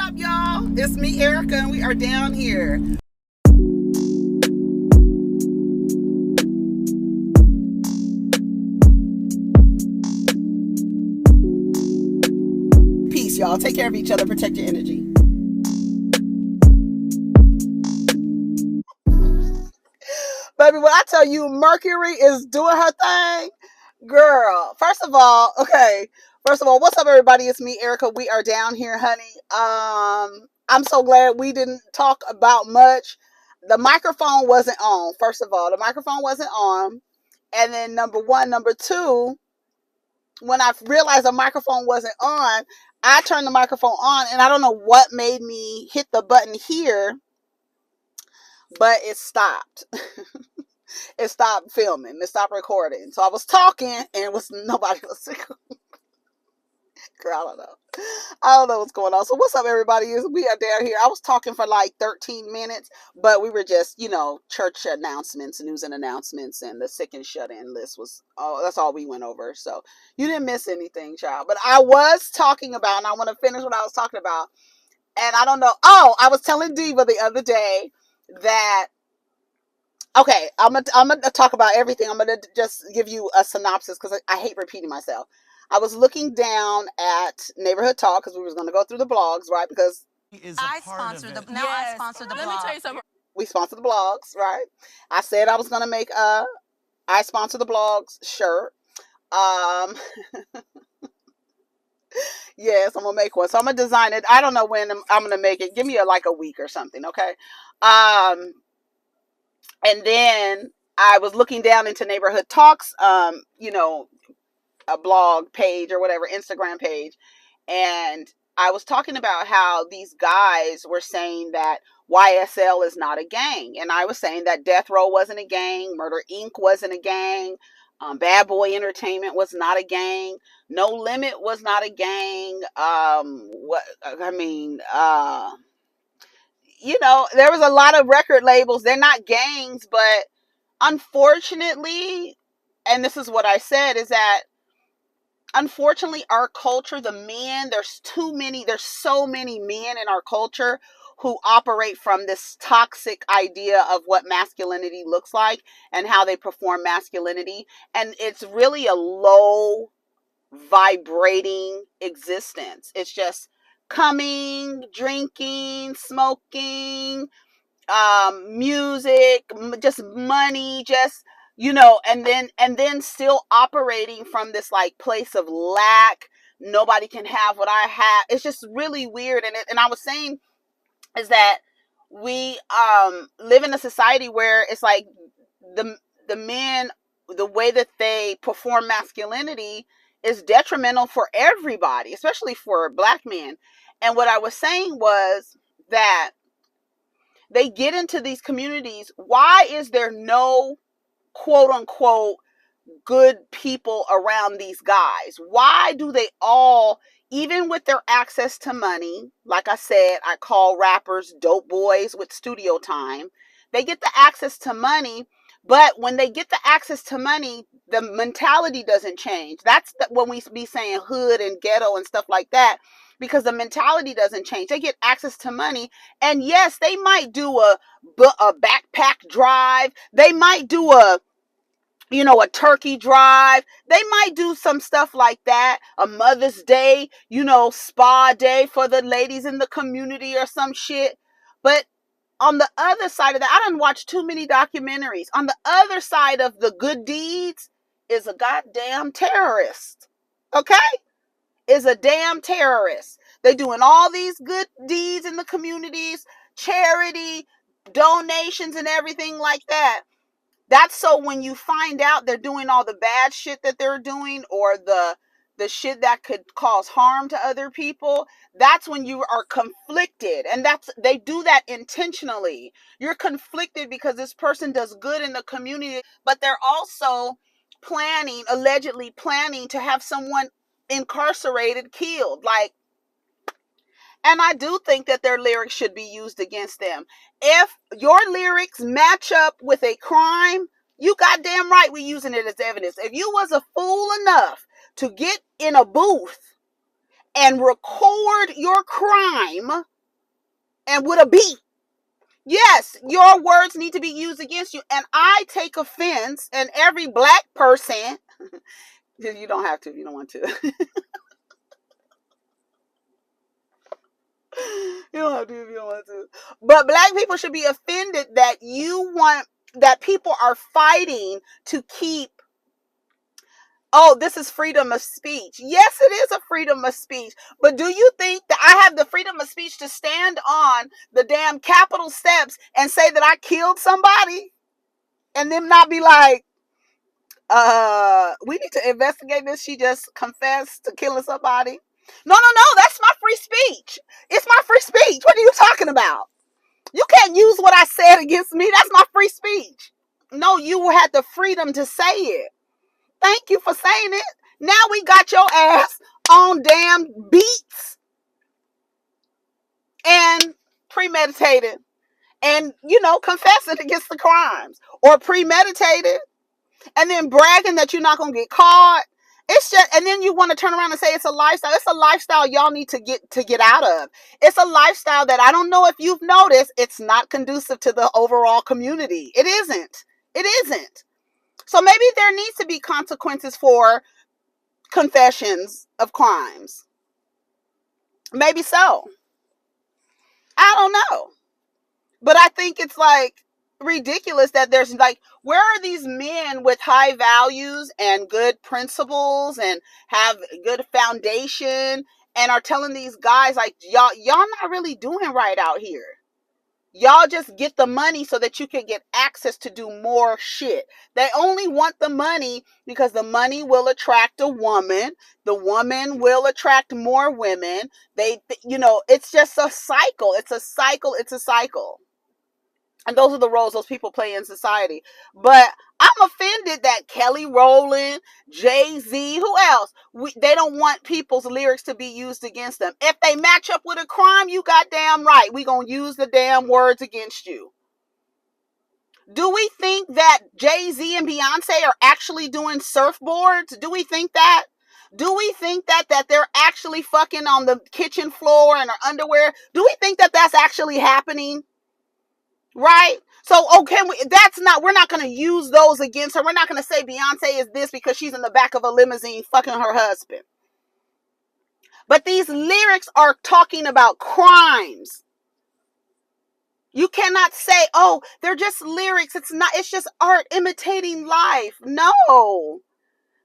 up, y'all? It's me, Erica, and we are down here. Peace, y'all. Take care of each other. Protect your energy. Baby, when I tell you Mercury is doing her thing, girl, first of all, what's up, everybody? It's me, Erica. We are down here, honey. I'm so glad we didn't talk about much. The microphone wasn't on. First of all, the microphone wasn't on. And then number one, number two, when I realized the microphone wasn't on, I turned the microphone on, and I don't know what made me hit the button here, but it stopped. It stopped filming. It stopped recording. So I was talking, and nobody was. Girl, I don't know what's going on. So what's up, everybody? We are down here. I was talking for like 13 minutes, but we were just, church announcements, news and announcements, and the sick and shut in list was, that's all we went over. So you didn't miss anything, child. But I was talking about, and I want to finish what I was talking about. And I don't know. Oh, I was telling Diva the other day that, okay, I'm gonna talk about everything. I'm gonna just give you a synopsis because I hate repeating myself. I was looking down at Neighborhood Talk because we was going to go through the blogs, right? Because I sponsor the blog. Let me tell you something. We sponsor the blogs, right? I said I was going to make I sponsor the blogs shirt. Yes, I'm going to make one. So I'm going to design it. I don't know when I'm going to make it. Give me like a week or something, okay? And then I was looking down into Neighborhood Talks, a blog page or whatever, Instagram page. And I was talking about how these guys were saying that YSL is not a gang. And I was saying that Death Row wasn't a gang. Murder Inc. wasn't a gang. Bad Boy Entertainment was not a gang. No Limit was not a gang. There was a lot of record labels. They're not gangs, but unfortunately, and this is what I said, is that unfortunately, our culture, the men, there's so many men in our culture who operate from this toxic idea of what masculinity looks like and how they perform masculinity. And it's really a low vibrating existence. It's just coming, drinking, smoking, music, just money, just and then still operating from this like place of lack. Nobody can have what I have. It's just really weird. And I was saying is that we live in a society where it's like the men, the way that they perform masculinity is detrimental for everybody, especially for Black men. And what I was saying was that they get into these communities. Why is there no quote unquote good people around these guys? Why do they all, even with their access to money, like I said, I call rappers dope boys with studio time. They get the access to money, but when they get the access to money, the mentality doesn't change. That's when we be saying hood and ghetto and stuff like that, because the mentality doesn't change. They get access to money, and yes, they might do a backpack drive. They might do a turkey drive. They might do some stuff like that. A Mother's Day, spa day for the ladies in the community or some shit. But on the other side of that, I done watched too many documentaries. On the other side of the good deeds is a goddamn terrorist. Okay? Is a damn terrorist. They doing all these good deeds in the communities, charity, donations, and everything like that. That's so when you find out they're doing all the bad shit that they're doing, or the shit that could cause harm to other people, that's when you are conflicted. And they do that intentionally. You're conflicted because this person does good in the community, but they're also allegedly planning to have someone incarcerated, killed. And I do think that their lyrics should be used against them. If your lyrics match up with a crime, you goddamn right we're using it as evidence. If you was a fool enough to get in a booth and record your crime, and with a B. Yes, your words need to be used against you. And I take offense, and every black person, you don't have to if you don't want to. You don't have to if you don't want to. But black people should be offended that that people are fighting to keep, oh, this is freedom of speech. Yes, it is a freedom of speech. But do you think that I have the freedom of speech to stand on the damn Capitol steps and say that I killed somebody? And them not be like, we need to investigate this. She just confessed to killing somebody. No, that's my free speech. It's my free speech. What are you talking about? You can't use what I said against me. That's my free speech. No, you had the freedom to say it. Thank you for saying it. Now we got your ass on damn beats and premeditated and, confessing against the crimes, or premeditated and then bragging that you're not going to get caught. It's just, and then you want to turn around and say it's a lifestyle. It's a lifestyle y'all need to get out of. It's a lifestyle that I don't know if you've noticed. It's not conducive to the overall community. It isn't. It isn't. So maybe there needs to be consequences for confessions of crimes. Maybe so. I don't know. But I think it's like ridiculous that there's like, where are these men with high values and good principles and have good foundation and are telling these guys like, y'all not really doing right out here. Y'all just get the money so that you can get access to do more shit. They only want the money because the money will attract a woman. The woman will attract more women. It's just a cycle. It's a cycle. It's a cycle. And those are the roles those people play in society. But I'm offended that Kelly Rowland, Jay-Z, who else? They don't want people's lyrics to be used against them. If they match up with a crime, you goddamn right. We gonna use the damn words against you. Do we think that Jay-Z and Beyonce are actually doing surfboards? Do we think that? Do we think that they're actually fucking on the kitchen floor in their underwear? Do we think that that's actually happening? Right? So, we're not going to use those against her. We're not going to say Beyonce is this because she's in the back of a limousine fucking her husband. But these lyrics are talking about crimes. You cannot say, oh, they're just lyrics. It's just art imitating life. No.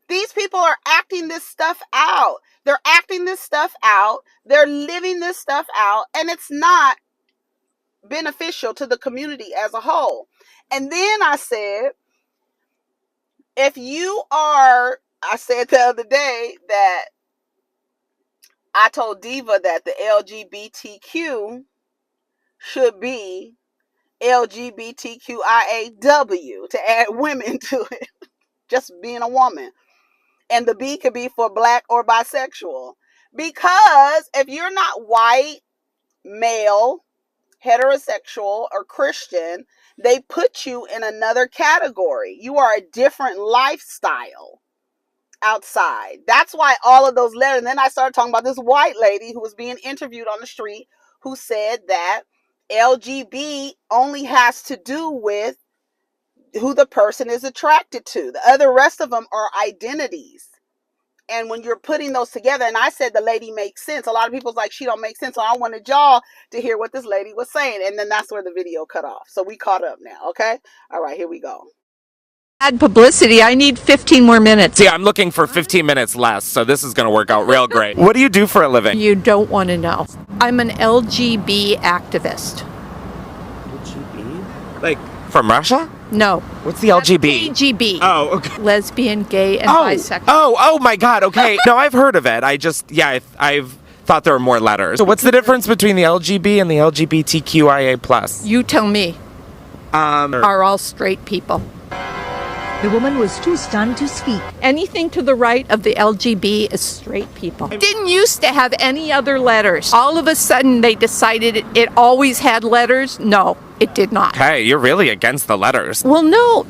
These people are acting this stuff out. They're acting this stuff out. They're living this stuff out. And it's not beneficial to the community as a whole. And then I said, I said the other day that I told Diva that the LGBTQ should be LGBTQIAW to add women to it, just being a woman. And the B could be for black or bisexual. Because if you're not white, male, heterosexual, or Christian, they put you in another category. You are a different lifestyle outside. That's why all of those letters. And then I started talking about this white lady who was being interviewed on the street who said that LGB only has to do with who the person is attracted to. The rest of them are identities. And when you're putting those together, and I said the lady makes sense. A lot of people's like, she don't make sense. So I wanted y'all to hear what this lady was saying. And then that's where the video cut off. So we caught up now. Okay. All right, here we go. Bad publicity. I need 15 more minutes. See, I'm looking for 15 minutes less, so this is going to work out real great. What do you do for a living? You don't want to know. I'm an LGB activist. LGB? Like from Russia? No. What's the LGB? KGB. Oh, okay. Lesbian, gay, and bisexual. Oh my God. Okay. No, I've heard of it. I've thought there were more letters. So what's the difference between the LGB and the LGBTQIA+? You tell me. Are all straight people. The woman was too stunned to speak. Anything to the right of the LGB is straight people. Didn't used to have any other letters. All of a sudden they decided it always had letters. No, it did not. Hey, you're really against the letters. Well, no.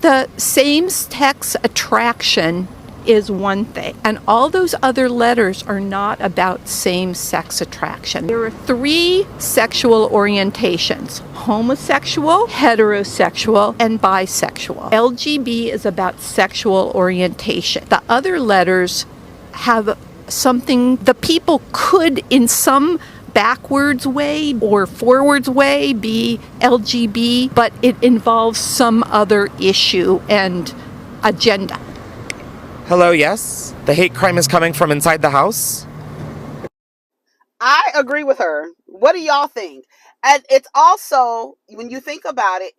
The same-sex attraction is one thing, and all those other letters are not about same-sex attraction. There are 3 sexual orientations: homosexual, heterosexual, and bisexual. LGB is about sexual orientation. The other letters have something the people could, in some backwards way or forwards way, be LGB, but it involves some other issue and agenda. Hello, yes? The hate crime is coming from inside the house? I agree with her. What do y'all think? And it's also, when you think about it,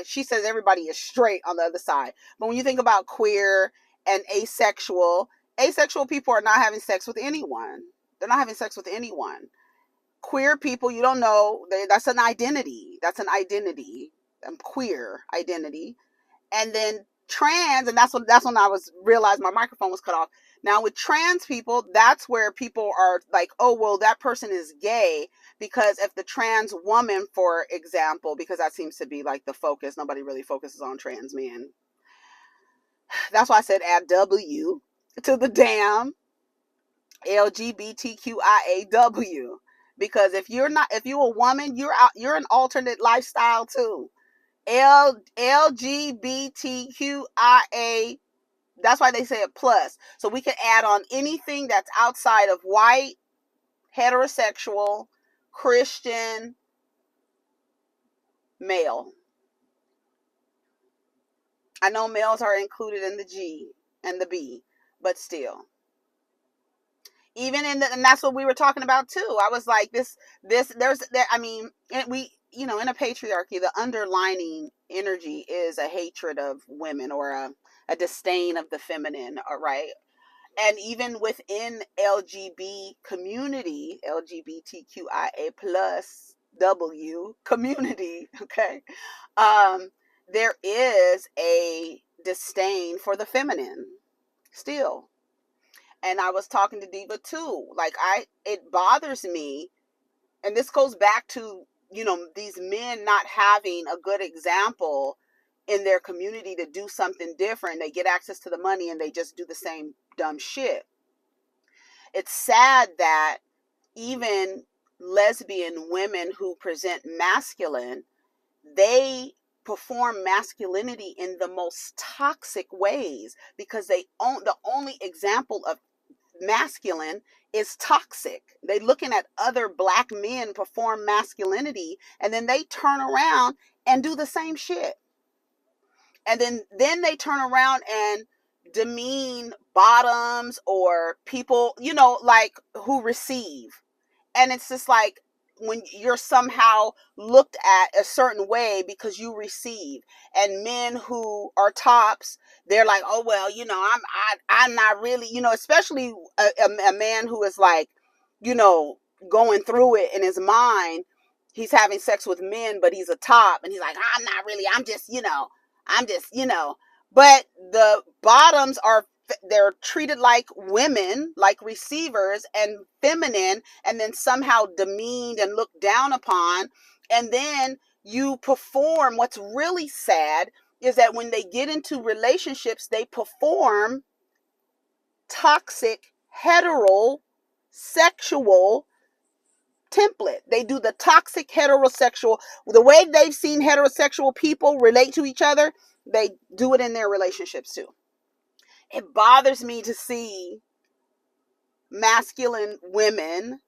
she says everybody is straight on the other side. But when you think about queer and asexual people are not having sex with anyone. They're not having sex with anyone. Queer people, you don't know, that's an identity. Queer identity. And then trans, and that's when I realized my microphone was cut off. Now with trans people, that's where people are like, oh, well, that person is gay, because if the trans woman, for example, because that seems to be like the focus, nobody really focuses on trans men. That's why I said add W to the damn LGBTQIAW, because if you're a woman, you're an alternate lifestyle too. LGBTQIA, that's why they say a plus. So we can add on anything that's outside of white, heterosexual, Christian, male. I know males are included in the G and the B, but still. Even and that's what we were talking about too. I was like, in a patriarchy, the underlining energy is a hatred of women, or a disdain of the feminine, all right? And even within LGBTQIA+W community, okay, there is a disdain for the feminine still. And I was talking to Diva too. Like, it bothers me. And this goes back to, these men not having a good example in their community to do something different. They get access to the money and they just do the same dumb shit. It's sad that even lesbian women who present masculine, they perform masculinity in the most toxic ways, because the only example of masculine is toxic. They looking at other black men perform masculinity, and then they turn around and do the same shit. And then they turn around and demean bottoms or people, like, who receive. And it's just like, when you're somehow looked at a certain way because you receive, and men who are tops, they're like, oh, well, I'm not really, especially a man who is like, going through it in his mind. He's having sex with men, but he's a top, and he's like, I'm not really, I'm just, but the bottoms they're treated like women, like receivers, and feminine, and then somehow demeaned and looked down upon. And then you perform. What's really sad is that when they get into relationships, they perform toxic heterosexual template. They do the toxic heterosexual, the way they've seen heterosexual people relate to each other, they do it in their relationships too. It bothers me to see masculine women,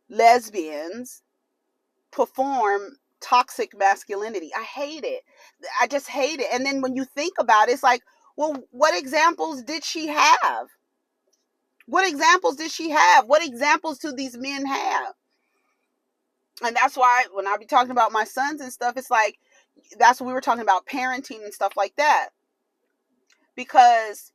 lesbians, perform toxic masculinity. I hate it. I just hate it. And then when you think about it, it's like, well, what examples did she have? What examples did she have? What examples do these men have? And that's why when I be talking about my sons and stuff, it's like, that's what we were talking about, parenting and stuff like that. Because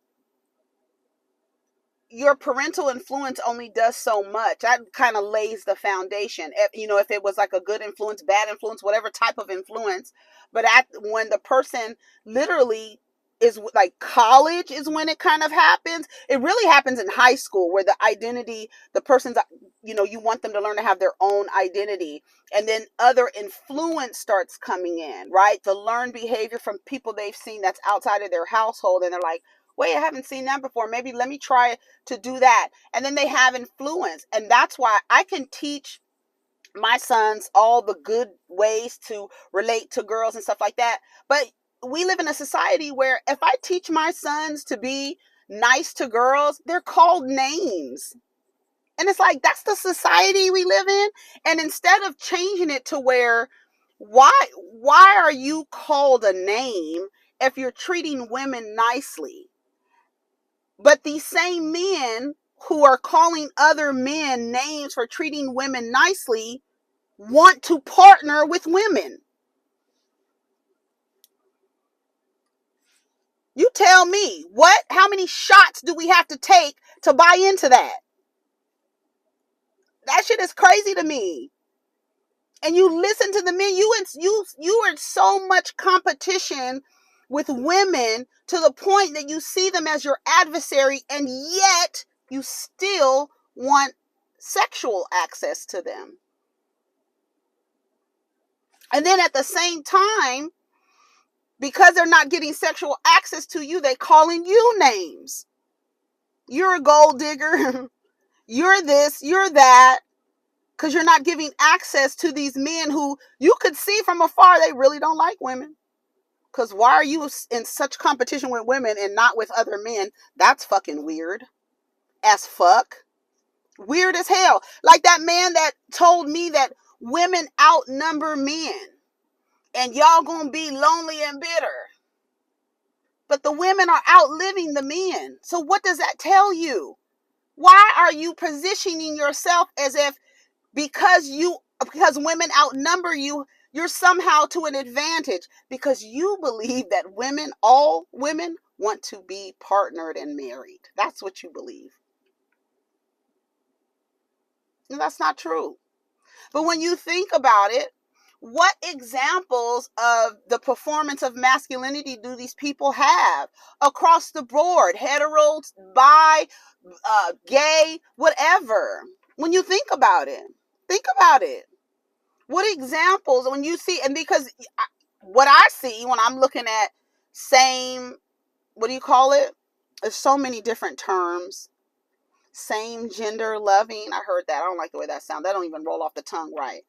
your parental influence only does so much. That kind of lays the foundation. If it was like a good influence, bad influence, whatever type of influence. But when the person literally is like, college is when it kind of happens. It really happens in high school, where the identity, the person's, you want them to learn to have their own identity. And then other influence starts coming in, right? The learned behavior from people they've seen that's outside of their household. And they're like, wait, I haven't seen that before. Maybe let me try to do that. And then they have influence. And that's why I can teach my sons all the good ways to relate to girls and stuff like that. But we live in a society where if I teach my sons to be nice to girls, they're called names. And it's like, that's the society we live in. And instead of changing it to where, why are you called a name if you're treating women nicely? But these same men who are calling other men names for treating women nicely want to partner with women. You tell me, how many shots do we have to take to buy into that? That shit is crazy to me. And you listen to the men, you are in so much competition with women to the point that you see them as your adversary, and yet you still want sexual access to them. And then at the same time, because they're not getting sexual access to you, they calling you names. You're a gold digger. You're this, you're that. Because you're not giving access to these men who you could see from afar, they really don't like women. Because why are you in such competition with women and not with other men? That's fucking weird as fuck. Weird as hell. Like that man that told me that women outnumber men and y'all gonna be lonely and bitter. But the women are outliving the men. So what does that tell you? Why are you positioning yourself as if because women outnumber you, you're somehow to an advantage? Because you believe that all women want to be partnered and married. That's what you believe. And that's not true. But when you think about it, what examples of the performance of masculinity do these people have across the board? Hetero, bi, gay, whatever. When you think about it. What examples, when you see, and because what I see when I'm looking at same, what do you call it? There's so many different terms. Same gender loving. I heard that. I don't like the way that sounds. That don't even roll off the tongue right.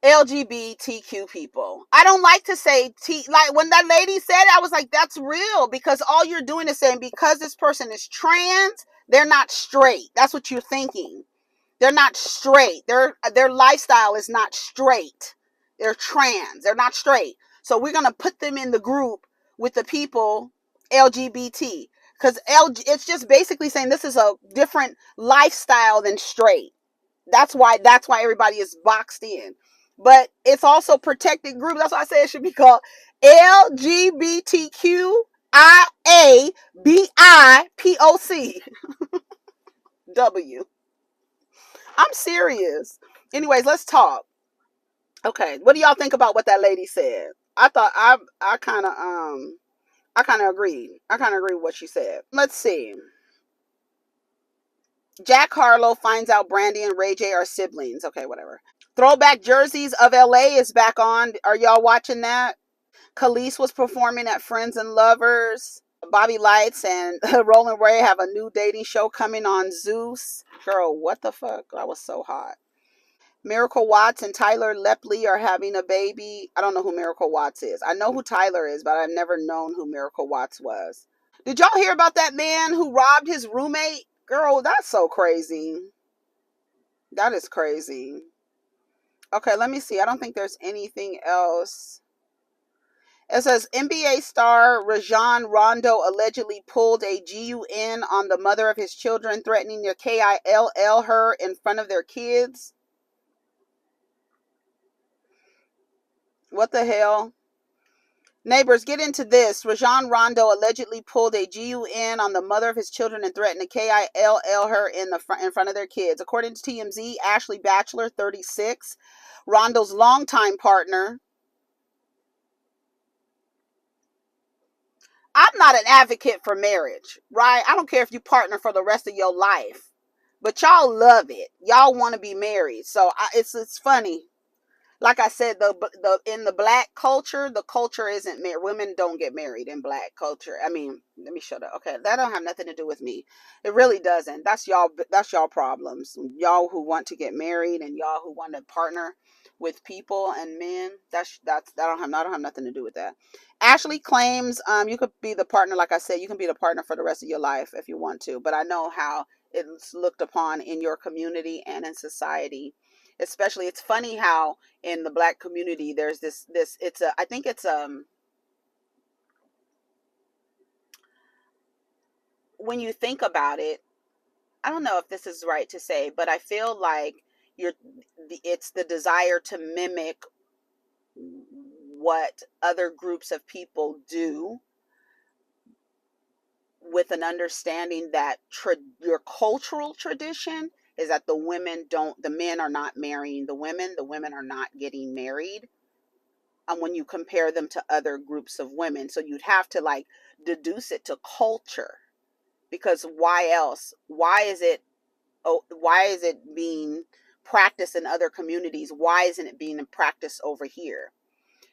LGBTQ people. I don't like to say like when that lady said it, I was like, that's real, because all you're doing is saying because this person is trans, they're not straight. That's what you're thinking. They're not straight. Their lifestyle is not straight. They're trans. They're not straight. So we're going to put them in the group with the people LGBT, because it's just basically saying this is a different lifestyle than straight. That's why everybody is boxed in. But it's also protected group. That's why I say it should be called LGBTQIABIPOCW. I'm serious. Anyways, let's talk. Okay, what do y'all think about what that lady said? I thought I kind of agreed. I kind of agree with what she said. Let's see. Jack Harlow finds out Brandy and Ray J are siblings. Okay, whatever. Throwback Jerseys of LA is back on. Are y'all watching that? Khalees was performing at Friends and Lovers. Bobby Lights and Roland Ray have a new dating show coming on Zeus. Girl, what the fuck? That was so hot. Miracle Watts and Tyler Lepley are having a baby. I don't know who Miracle Watts is. I know who Tyler is, but I've never known who Miracle Watts was. Did y'all hear about that man who robbed his roommate? Girl, that's so crazy. That is crazy. Okay, let me see. I don't think there's anything else. It says NBA star Rondo allegedly pulled a GUN on the mother of his children, threatening to KILL her in front of their kids. What the hell? Neighbors, get into this. Rondo allegedly pulled a GUN on the mother of his children and threatened to KILL her in front of their kids. According to TMZ, Ashley Batchelor, 36, Rondo's longtime partner. I'm not an advocate for marriage, right? I don't care if you partner for the rest of your life, but y'all love it. Y'all want to be married. So it's funny. like I said, the in the black culture, the culture isn't married. Women don't get married in black culture. I mean, let me shut up. Okay, that don't have nothing to do with me. It really doesn't. That's y'all problems. Y'all who want to get married and y'all who want to partner with people and men. That don't have nothing to do with that. Ashley claims you could be the partner. Like I said, you can be the partner for the rest of your life if you want to. But I know how it's looked upon in your community and in society. Especially, it's funny how in the black community there's this it's a I think it's when you think about it, I don't know if this is right to say, but I feel like it's the desire to mimic what other groups of people do, with an understanding that your cultural tradition is that the men are not marrying the women are not getting married. And when you compare them to other groups of women, so you'd have to like deduce it to culture, because why else? Why is it being practiced in other communities? Why isn't it being practiced over here?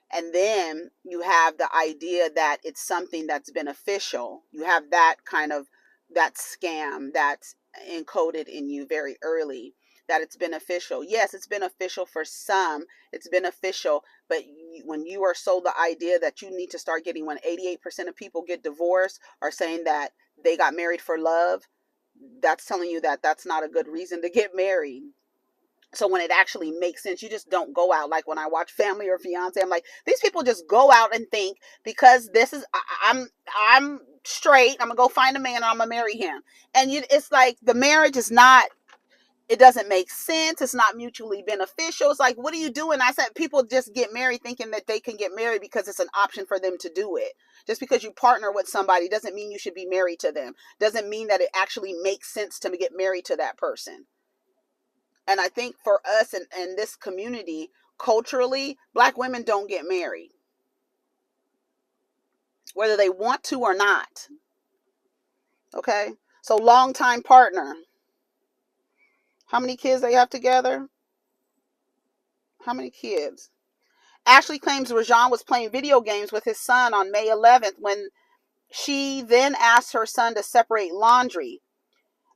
And then you have the idea that it's something that's beneficial. You have that scam that's encoded in you very early, that it's beneficial. Yes, it's beneficial for some. It's beneficial, but when you are sold the idea that you need to start getting, when 88% of people get divorced are saying that they got married for love, that's telling you that that's not a good reason to get married. So when it actually makes sense, you just don't go out. Like when I watch Family or Fiance, I'm like, these people just go out and think, because this is, I'm straight, I'm gonna go find a man and I'm gonna marry him. And it's like the marriage is not, it doesn't make sense. It's not mutually beneficial. It's like, what are you doing? I said, people just get married thinking that they can get married because it's an option for them to do it. Just because you partner with somebody doesn't mean you should be married to them. Doesn't mean that it actually makes sense to get married to that person. And I think for us in this community, culturally, black women don't get married, whether they want to or not. Okay? So longtime partner. How many kids they have together? How many kids? Ashley claims Rojan was playing video games with his son on May 11th when she then asked her son to separate laundry.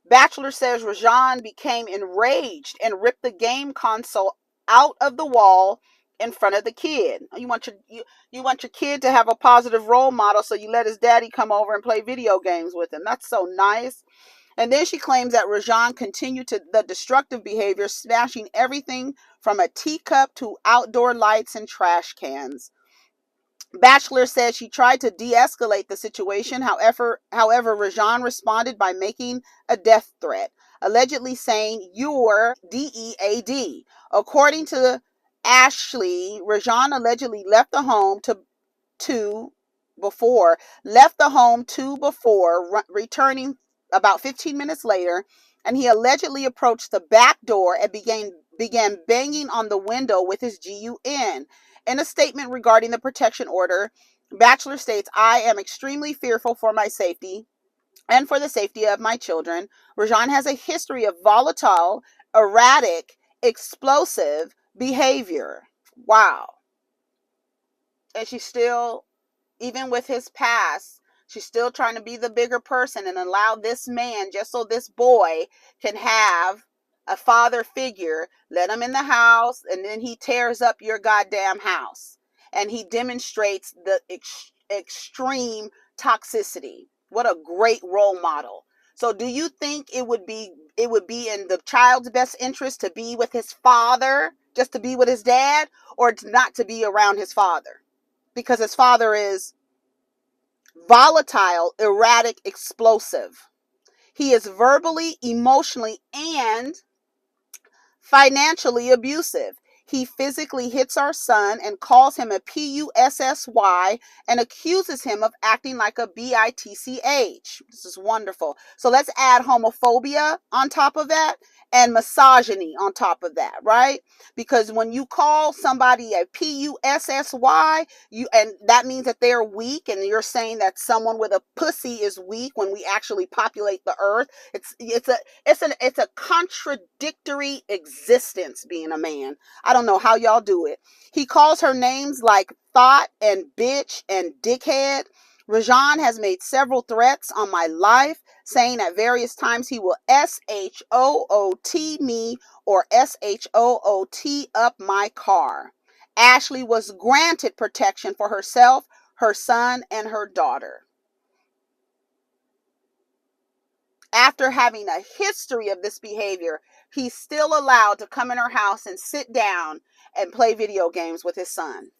Bachelor says Rojan became enraged and ripped the game console out of the wall in front of the kid. You want your kid to have a positive role model, so you let his daddy come over and play video games with him. That's so nice. And then she claims that Rojan continued the destructive behavior, smashing everything from a teacup to outdoor lights and trash cans. Bachelor says she tried to de-escalate the situation. However, Rojan responded by making a death threat, allegedly saying, "You're DEAD." According to Ashley, Rojan allegedly left the home before returning about 15 minutes later, and he allegedly approached the back door and began banging on the window with his gun. In a statement regarding the protection order, Bachelor states, "I am extremely fearful for my safety and for the safety of my children." Rojan has a history of volatile, erratic, explosive behavior. Wow. And she's still, even with his past, she's still trying to be the bigger person and allow this man, just so this boy can have a father figure, let him in the house, and then he tears up your goddamn house. And he demonstrates the extreme toxicity. What a great role model. So do you think it would be in the child's best interest to be with his father, just to be with his dad, or not to be around his father? Because his father is volatile, erratic, explosive. He is verbally, emotionally, and financially abusive. He physically hits our son and calls him a PUSSY and accuses him of acting like a BITCH. This is wonderful. So let's add homophobia on top of that. and misogyny on top of that, right? Because when you call somebody a pussy, and that means that they're weak, and you're saying that someone with a pussy is weak when we actually populate the earth. It's a contradictory existence being a man. I don't know how y'all do it. He calls her names like thought and bitch and dickhead. Rojan has made several threats on my life, saying at various times he will SHOOT me or SHOOT up my car. Ashley was granted protection for herself, her son, and her daughter. After having a history of this behavior, he's still allowed to come in her house and sit down and play video games with his son.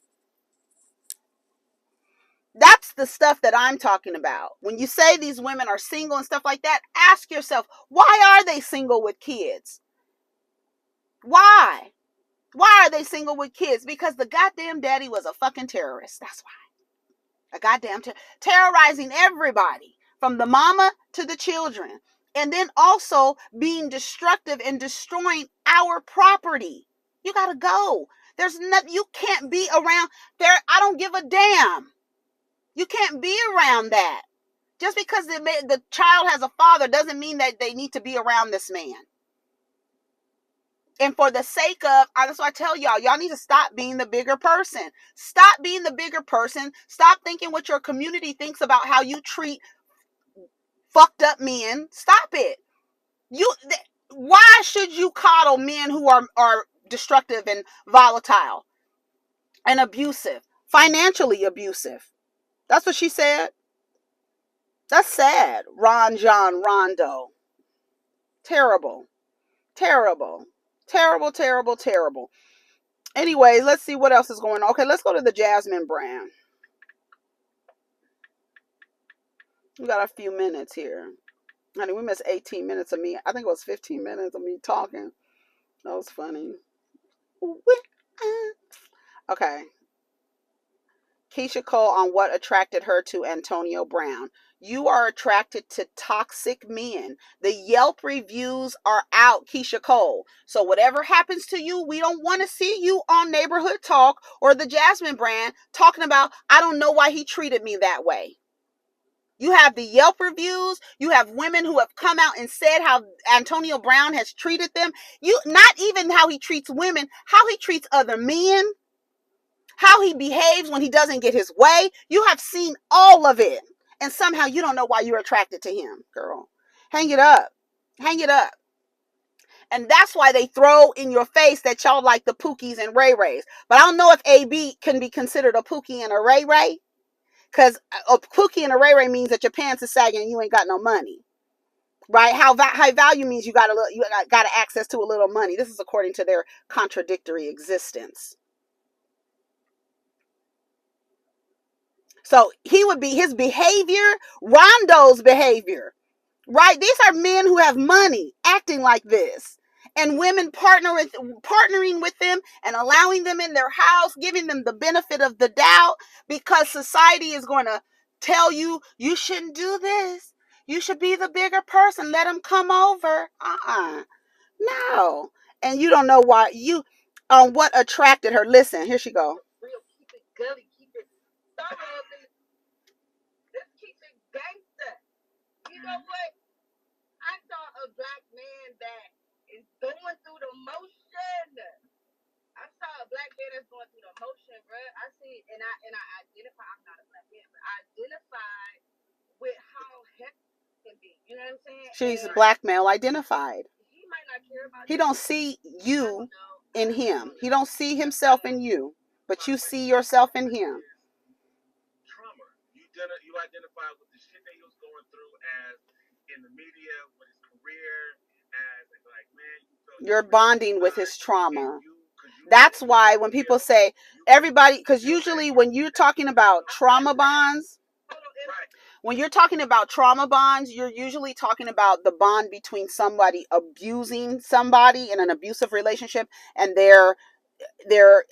That's the stuff that I'm talking about. When you say these women are single and stuff like that, ask yourself, why are they single with kids? Why? Why are they single with kids? Because the goddamn daddy was a fucking terrorist. That's why. A goddamn terrorizing everybody, from the mama to the children. And then also being destructive and destroying our property. You gotta go. There's nothing, you can't be around there. I don't give a damn. You can't be around that. Just because the child has a father doesn't mean that they need to be around this man. And for the sake of, that's why I tell y'all need to stop being the bigger person. Stop being the bigger person. Stop thinking what your community thinks about how you treat fucked up men. Stop it. Why should you coddle men who are destructive and volatile and abusive, financially abusive? That's what she said. That's sad. Rojan, Rondo. Terrible. Terrible. Terrible, terrible, terrible. Anyway, let's see what else is going on. Okay, let's go to the Jasmine brand. We got a few minutes here. Honey, we missed 18 minutes of me. I think it was 15 minutes of me talking. That was funny. Okay. Keyshia Cole on what attracted her to Antonio Brown. You are attracted to toxic men. The Yelp reviews are out, Keyshia Cole. So whatever happens to you, we don't want to see you on Neighborhood Talk or the Jasmine brand talking about, I don't know why he treated me that way. You have the Yelp reviews. You have women who have come out and said how Antonio Brown has treated them. Not even how he treats women, how he treats other men. How he behaves when he doesn't get his way. You have seen all of it. And somehow you don't know why you're attracted to him, girl. Hang it up. Hang it up. And that's why they throw in your face that y'all like the Pookies and Ray Rays. But I don't know if AB can be considered a Pookie and a Ray Ray. Because a Pookie and a Ray Ray means that your pants are sagging and you ain't got no money. Right? High value means you got access to a little money. This is according to their contradictory existence. So he would be his behavior, Rondo's behavior, right? These are men who have money acting like this, and women partnering with them and allowing them in their house, giving them the benefit of the doubt because society is going to tell you, you shouldn't do this. You should be the bigger person. Let him come over. No. And you don't know why what attracted her. Listen, here she go. You know what? I saw a black man that is going through the motion. I saw a black man that's going through the motion, bro. I see, and I identify. I'm not a black man, but I identify with how heavy it can be. You know what I'm saying? She's black male identified. He might not care about. He don't see you in him. He don't see himself in you, but you see yourself in him. Trauma. You identify with the shit that he was going through as in the media, with his career, as like, man, you're bonding with his trauma. That's why when people say everybody, because usually when you're talking about trauma bonds, you're usually talking about the bond between somebody abusing somebody in an abusive relationship and their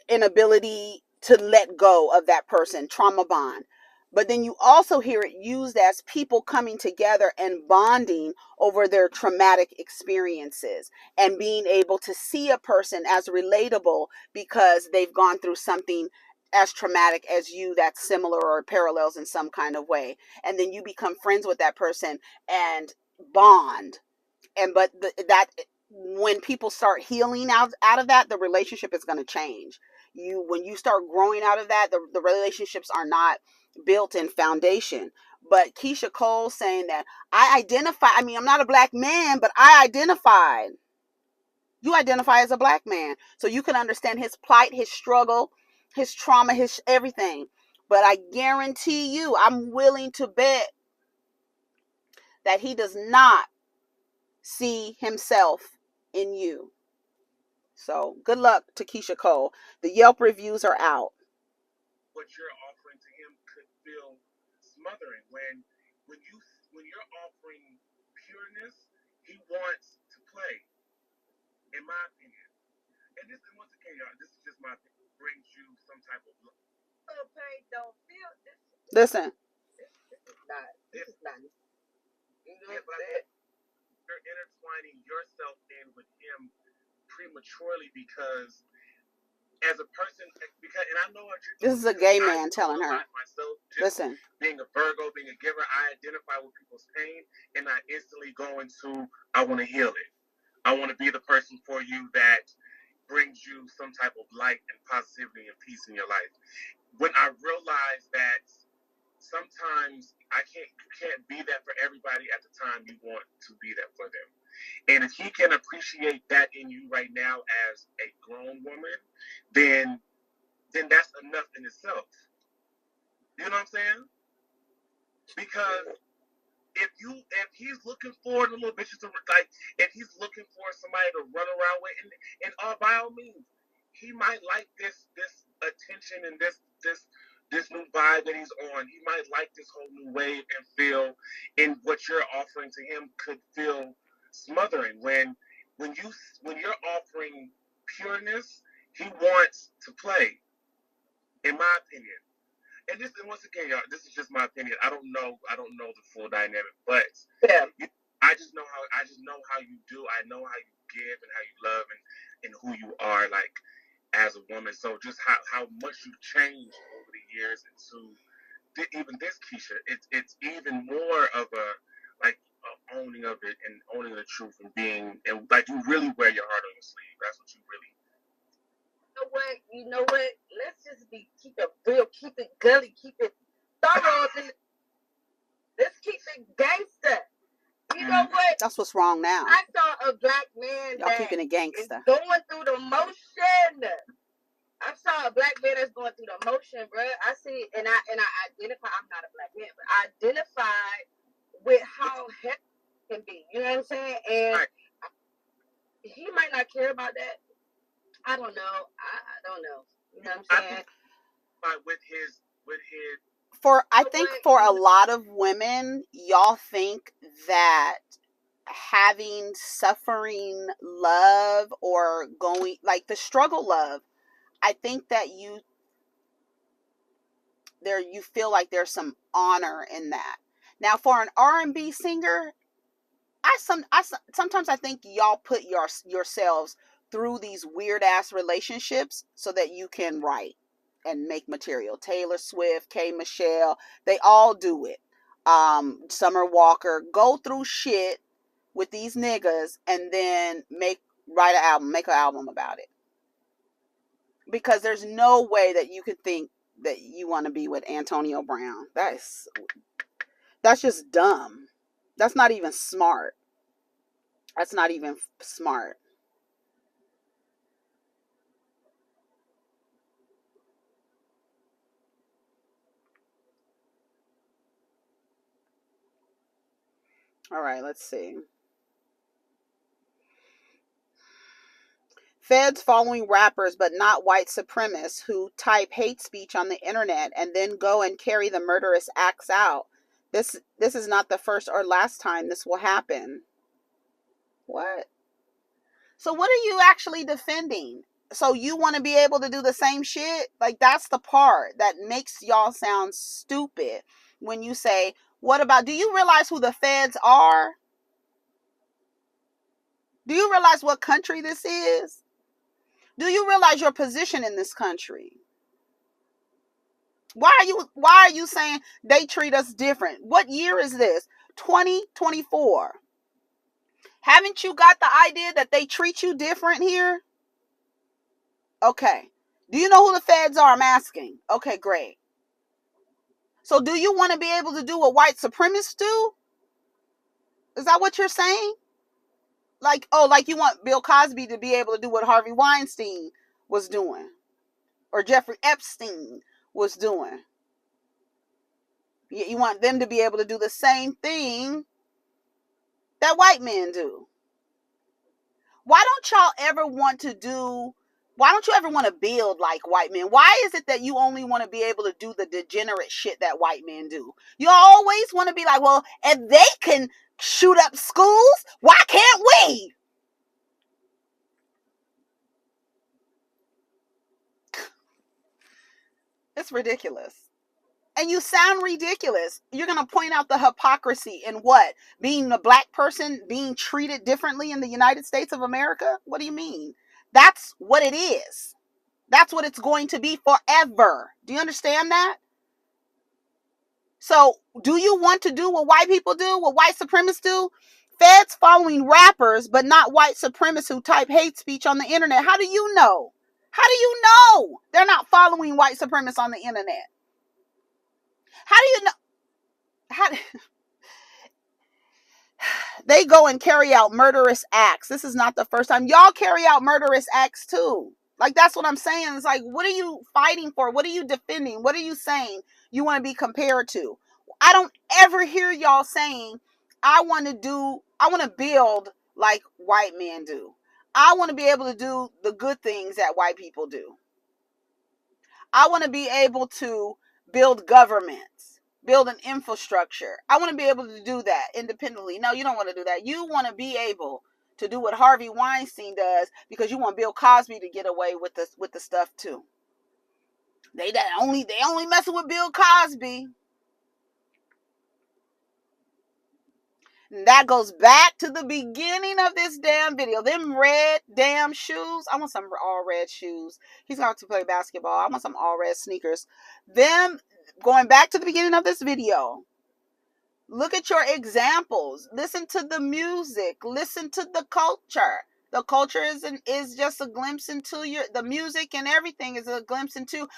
inability to let go of that person. Trauma bond. But then you also hear it used as people coming together and bonding over their traumatic experiences and being able to see a person as relatable because they've gone through something as traumatic as you that's similar or parallels in some kind of way. And then you become friends with that person and bond. And that when people start healing out of that, the relationship is going to change. When you start growing out of that, the relationships are not built in foundation. But Keyshia Cole saying that I'm not a black man, but I identified. You identify as a black man, so you can understand his plight, his struggle, his trauma, his everything. But I guarantee you, I'm willing to bet that he does not see himself in you. So good luck to Keyshia Cole. The Yelp reviews are out. What you're offering to him could feel smothering when you're offering pureness, he wants to play, in my opinion. And once again, y'all, this is just my opinion. Brings you some type of pain. Don't feel this. Listen. This is not. You know what I'm saying? You're intertwining yourself in with him prematurely because as a person, and I know what you're doing. This is a gay man telling her. Myself, listen. Being a Virgo, being a giver, I identify with people's pain and I instantly go into, I want to heal it. I want to be the person for you that brings you some type of light and positivity and peace in your life. When I realized that sometimes you can't be that for everybody at the time you want to be that for them. And if he can appreciate that in you right now as a grown woman, then that's enough in itself. You know what I'm saying? Because if he's looking for the little bitches to if he's looking for somebody to run around with, and by all means, he might like this attention and this new vibe that he's on. He might like this whole new wave and feel, and what you're offering to him could feel smothering. When you're offering pureness, he wants to play, in my opinion. And once again, y'all, this is just my opinion. I don't know the full dynamic, but yeah, I just know how you do. I know how you give and how you love and who you are like as a woman. So just how much you've changed over the years into even this Keyshia, it's even more of a owning of it and owning the truth and being and like you really wear your heart on your sleeve. That's what you really. You know what? Let's just keep it real, keep it gully, keep it thorough. Let's keep it gangster. You know what? That's what's wrong now. I saw a black man Y'all keeping it gangster. Going through the motion. I saw a black man that's going through the motion, bro. I see, and I identify. I'm not a black man, but I identify with how heavy it can be. You know what I'm saying? And he might not care about that. I don't know. I don't know. You know what I'm saying? I think for a lot of women, y'all think that having suffering love or going like the struggle love, I think that you feel like there's some honor in that. Now, for an R&B singer, sometimes I think y'all put yourselves through these weird ass relationships so that you can write and make material. Taylor Swift, K. Michelle, they all do it. Summer Walker go through shit with these niggas and then make an album about it. Because there's no way that you could think that you want to be with Antonio Brown. That's just dumb. That's not even smart. That's not even smart. All right, let's see. Feds following rappers but not white supremacists who type hate speech on the internet and then go and carry the murderous acts out. This is not the first or last time this will happen. What? So what are you actually defending? So you want to be able to do the same shit? Like, that's the part that makes y'all sound stupid when you say, what about, do you realize who the feds are? Do you realize what country this is? Do you realize your position in this country? Why are you saying they treat us different? What year is this? 2024. Haven't you got the idea that they treat you different here? Okay. Do you know who the feds are? I'm asking. Okay, great. So do you want to be able to do what white supremacists do? Is that what you're saying? Like you want Bill Cosby to be able to do what Harvey Weinstein was doing, or Jeffrey Epstein was doing. You want them to be able to do the same thing that white men do. Why don't you ever want to build like white men? Why is it that you only want to be able to do the degenerate shit that white men do? You always want to be like, well, if they can shoot up schools, why can't we? It's ridiculous. And you sound ridiculous. You're going to point out the hypocrisy in what? Being a black person being treated differently in the United States of America? What do you mean? That's what it is. That's what it's going to be forever. Do you understand that? So, do you want to do what white people do? What white supremacists do? Feds following rappers, but not white supremacists who type hate speech on the internet. How do you know? How do you know they're not following white supremacists on the internet? How do you know? They go and carry out murderous acts. This is not the first time. Y'all carry out murderous acts too. Like, that's what I'm saying. It's like, what are you fighting for? What are you defending? What are you saying you want to be compared to? I don't ever hear y'all saying, I want to build like white men do. I want to be able to do the good things that white people do. I want to be able to build governments, build an infrastructure. I want to be able to do that independently. No, you don't want to do that. You want to be able to do what Harvey Weinstein does because you want Bill Cosby to get away with the stuff too. They only messing with Bill Cosby. And that goes back to the beginning of this damn video. Them red damn shoes. I want some all red shoes. He's going to play basketball. I want some all red sneakers. Them, going back to the beginning of this video. Look at your examples. Listen to the music. Listen to the culture. The culture is just a glimpse into the music, and everything is a glimpse into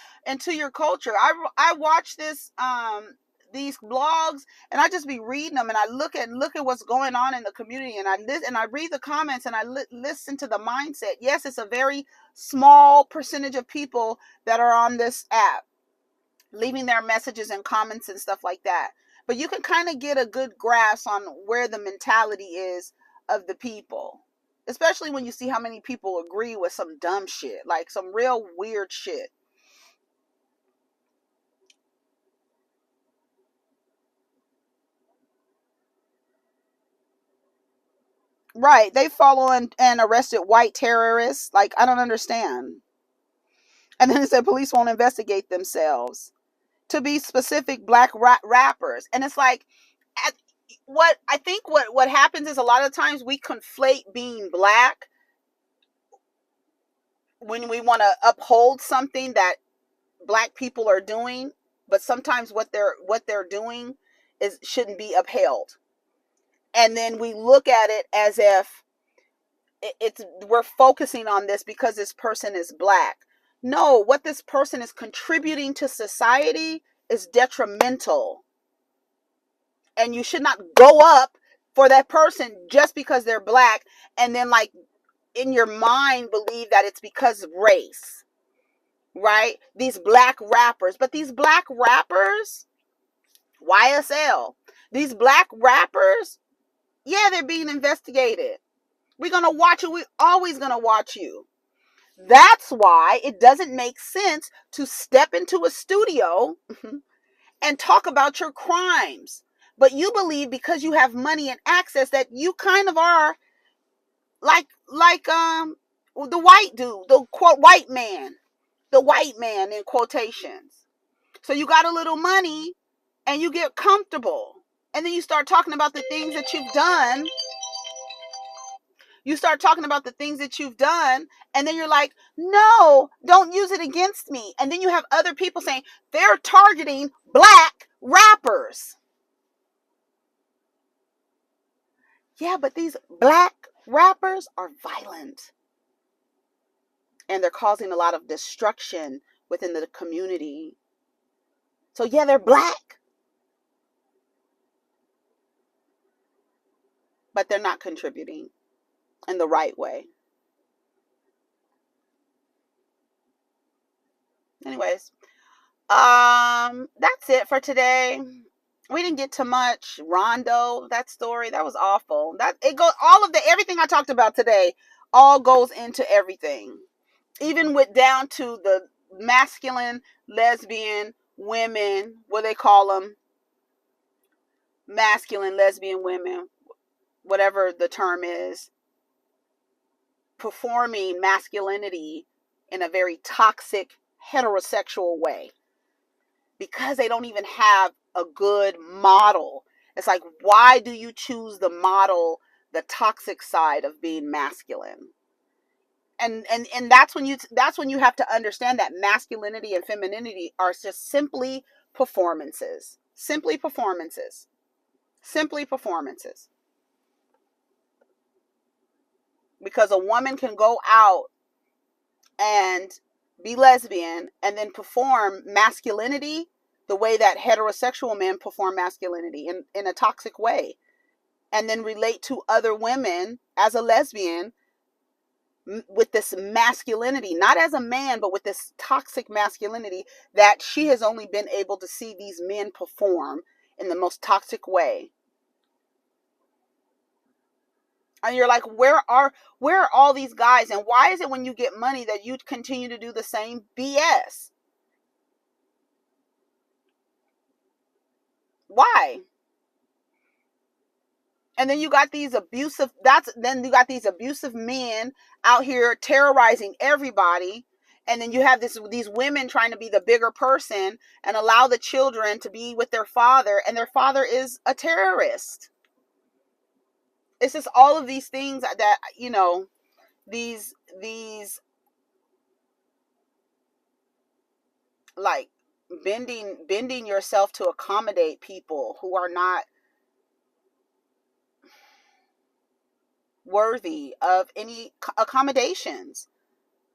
your culture. I watch these blogs, and I just be reading them, and I look at what's going on in the community, and I read the comments, and I listen to the mindset. Yes, it's a very small percentage of people that are on this app leaving their messages and comments and stuff like that, but you can kind of get a good grasp on where the mentality is of the people, especially when you see how many people agree with some dumb shit, like some real weird shit. Right. They follow and arrested white terrorists. Like, I don't understand. And then it said police won't investigate themselves. To be specific, black rappers. And it's like, what happens is a lot of times we conflate being black when we want to uphold something that black people are doing, but sometimes what they're doing shouldn't be upheld. And then we look at it as if we're focusing on this because this person is black. No, what this person is contributing to society is detrimental. And you should not go up for that person just because they're black and then, like, in your mind believe that it's because of race. Right? These black rappers. But these black rappers, YSL, these black rappers, yeah, they're being investigated. We're going to watch you. We're always going to watch you. That's why it doesn't make sense to step into a studio and talk about your crimes. But you believe because you have money and access that you kind of are like The white dude, the quote white man in quotations. So you got a little money and you get comfortable. And then you start talking about the things that you've done. You start talking about the things that you've done, and then you're like, no, don't use it against me. And then you have other people saying they're targeting black rappers. Yeah, but these black rappers are violent. And they're causing a lot of destruction within the community. So yeah, they're black. But they're not contributing in the right way. Anyways, that's it for today. We didn't get to much. Rondo, that story, that was awful. Everything I talked about today all goes into everything. Even with down to the masculine, lesbian women, what they call them, masculine, lesbian women, whatever the term is, performing masculinity in a very toxic, heterosexual way. Because they don't even have a good model. It's like, why do you choose the model, the toxic side of being masculine? And that's when you have to understand that masculinity and femininity are just simply performances. Simply performances. Simply performances. Because a woman can go out and be lesbian and then perform masculinity the way that heterosexual men perform masculinity in a toxic way, and then relate to other women as a lesbian with this masculinity, not as a man, but with this toxic masculinity that she has only been able to see these men perform in the most toxic way. And you're like, where are all these guys? And why is it when you get money that you continue to do the same BS? Why? And then you got these abusive men out here terrorizing everybody. And then you have these women trying to be the bigger person and allow the children to be with their father, and their father is a terrorist. It's just all of these things that, you know, these like bending yourself to accommodate people who are not worthy of any accommodations.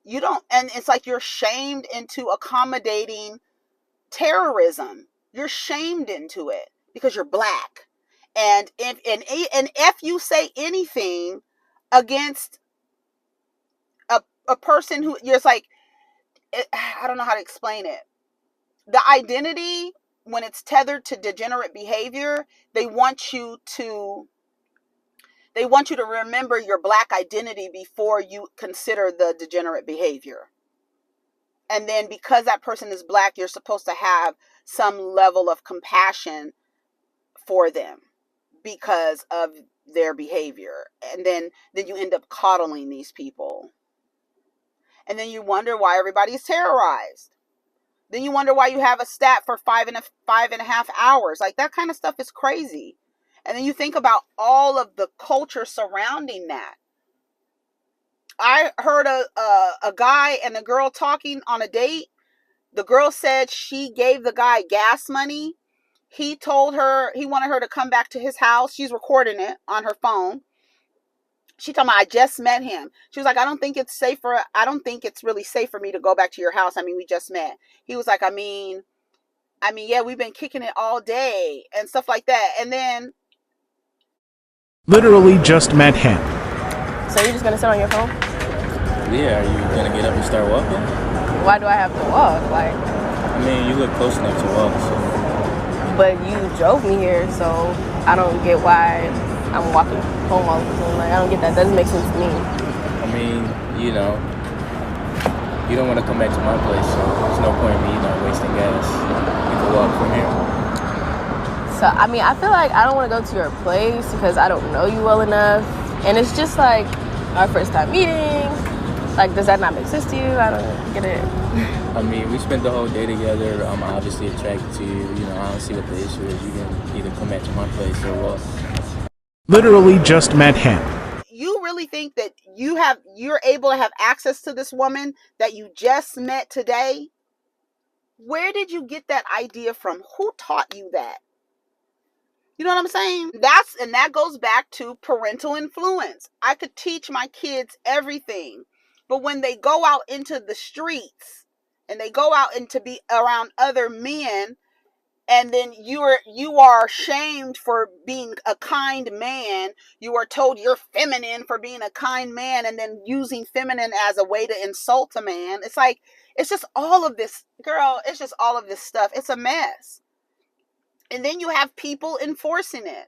You don't, and it's like you're shamed into accommodating terrorism. You're shamed into it because you're black. And if you say anything against a person who, you're like, I don't know how to explain it. The identity, when it's tethered to degenerate behavior, they want you to remember your black identity before you consider the degenerate behavior. And then because that person is black, you're supposed to have some level of compassion for them because of their behavior. And then you end up coddling these people. And then you wonder why everybody's terrorized. Then you wonder why you have a stat for 5.5 hours. Like, that kind of stuff is crazy. And then you think about all of the culture surrounding that. I heard a guy and a girl talking on a date. The girl said she gave the guy gas money. He told her he wanted her to come back to his house. She's recording it on her phone. She told me, I just met him. She was like, I don't think it's really safe for me to go back to your house. I mean, we just met. He was like, I mean, yeah, we've been kicking it all day and stuff like that. And then literally just met him. So you're just gonna sit on your phone? Yeah, are you gonna get up and start walking? Why do I have to walk? Like, I mean, you look close enough to walk, so. But you drove me here, so I don't get why I'm walking home all the time. Like, I don't get that. That doesn't make sense to me. I mean, you know, you don't want to come back to my place, so there's no point in me, wasting gas. You can walk from here. So, I mean, I feel like I don't want to go to your place because I don't know you well enough. And it's just like our first time meeting. Like, does that not make sense to you? I don't get it. I mean, we spent the whole day together. I'm obviously attracted to you. You know, I don't see what the issue is. You can either come back to my place or what. Literally just met him. You really think that you're able to have access to this woman that you just met today? Where did you get that idea from? Who taught you that? You know what I'm saying? That goes back to parental influence. I could teach my kids everything, but when they go out into the streets and they go out and to be around other men, and then you are shamed for being a kind man. You are told you're feminine for being a kind man, and then using feminine as a way to insult a man. It's like, it's just all of this, girl. It's just all of this stuff. It's a mess. And then you have people enforcing it.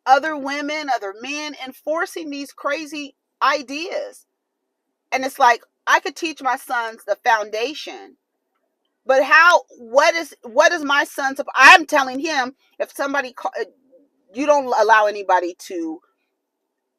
Other women, other men enforcing these crazy ideas. And it's like, I could teach my sons the foundation. But what is my son? I'm telling him, if somebody, you don't allow anybody to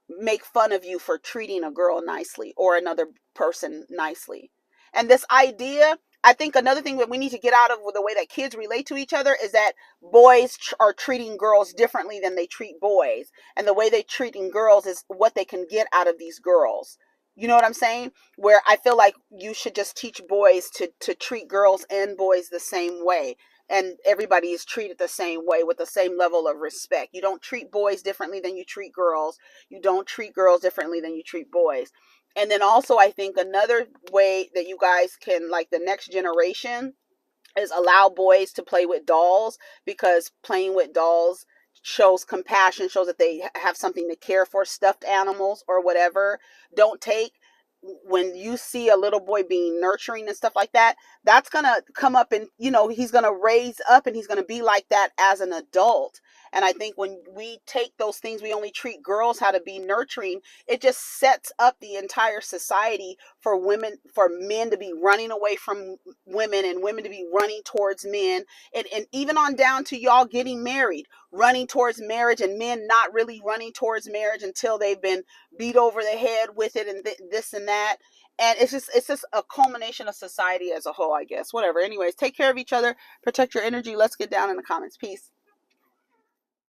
make fun of you for treating a girl nicely or another person nicely. And this idea, I think another thing that we need to get out of with the way that kids relate to each other is that boys are treating girls differently than they treat boys. And the way they're treating girls is what they can get out of these girls. You know what I'm saying? Where I feel like you should just teach boys to treat girls and boys the same way. And everybody is treated the same way with the same level of respect. You don't treat boys differently than you treat girls. You don't treat girls differently than you treat boys. And then also, I think another way that you guys can, like the next generation, is allow boys to play with dolls, because playing with dolls shows compassion, shows that they have something to care for, stuffed animals or whatever. When you see a little boy being nurturing and stuff like that, that's going to come up and, he's going to raise up and he's going to be like that as an adult. And I think when we take those things, we only treat girls how to be nurturing. It just sets up the entire society for men to be running away from women and women to be running towards men. And even on down to y'all getting married, running towards marriage, and men not really running towards marriage until they've been beat over the head with it and this and that. And it's just a culmination of society as a whole, I guess. Whatever. Anyways, take care of each other. Protect your energy. Let's get down in the comments. Peace.